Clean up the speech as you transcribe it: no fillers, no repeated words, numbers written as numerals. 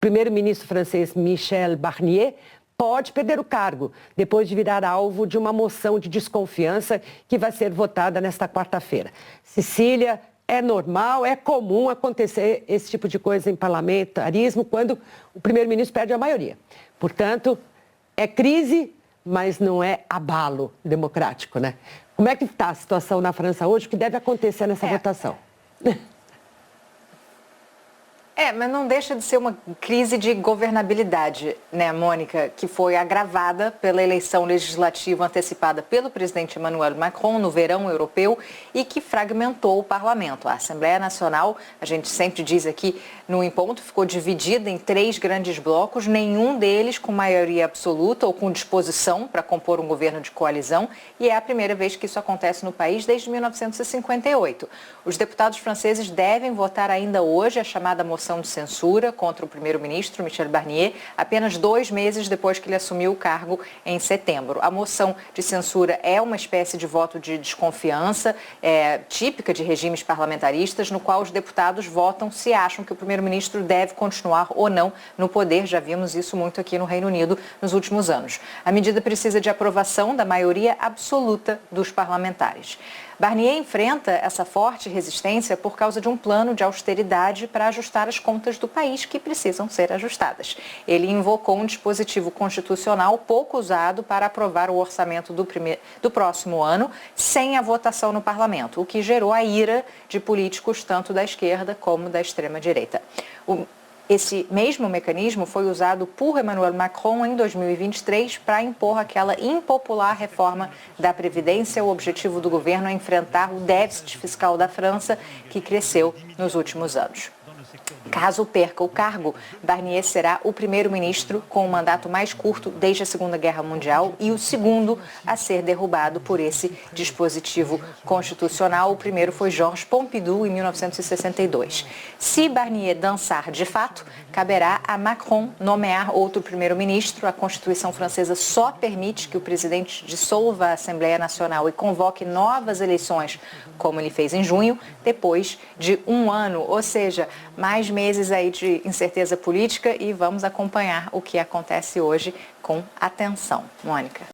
primeiro-ministro francês Michel Barnier pode perder o cargo, depois de virar alvo de uma moção de desconfiança que vai ser votada nesta quarta-feira. Cecília, é normal, é comum acontecer esse tipo de coisa em parlamentarismo quando o primeiro-ministro perde a maioria. Portanto, é crise, mas não é abalo democrático, né? Como é que está a situação na França hoje? O que deve acontecer nessa votação? Mas não deixa de ser uma crise de governabilidade, né, Mônica, que foi agravada pela eleição legislativa antecipada pelo presidente Emmanuel Macron no verão europeu e que fragmentou o parlamento. A Assembleia Nacional, a gente sempre diz aqui no Em Ponto, ficou dividida em 3 grandes blocos, nenhum deles com maioria absoluta ou com disposição para compor um governo de coalizão, e é a primeira vez que isso acontece no país desde 1958. Os deputados franceses devem votar ainda hoje a chamada moção de censura contra o primeiro-ministro Michel Barnier, apenas 2 meses depois que ele assumiu o cargo em setembro. A moção de censura é uma espécie de voto de desconfiança típica de regimes parlamentaristas, no qual os deputados votam se acham que o primeiro-ministro deve continuar ou não no poder. Já vimos isso muito aqui no Reino Unido nos últimos anos. A medida precisa de aprovação da maioria absoluta dos parlamentares. Barnier enfrenta essa forte resistência por causa de um plano de austeridade para ajustar as contas do país que precisam ser ajustadas. Ele invocou um dispositivo constitucional pouco usado para aprovar o orçamento do próximo ano sem a votação no parlamento, o que gerou a ira de políticos tanto da esquerda como da extrema-direita. Esse mesmo mecanismo foi usado por Emmanuel Macron em 2023 para impor aquela impopular reforma da Previdência. O objetivo do governo é enfrentar o déficit fiscal da França, que cresceu nos últimos anos. Caso perca o cargo, Barnier será o primeiro-ministro com o mandato mais curto desde a Segunda Guerra Mundial e o segundo a ser derrubado por esse dispositivo constitucional. O primeiro foi Georges Pompidou, em 1962. Se Barnier dançar de fato, caberá a Macron nomear outro primeiro-ministro. A Constituição francesa só permite que o presidente dissolva a Assembleia Nacional e convoque novas eleições, como ele fez em junho, depois de 1 ano, ou seja, mais meses aí de incerteza política, e vamos acompanhar o que acontece hoje com atenção. Mônica.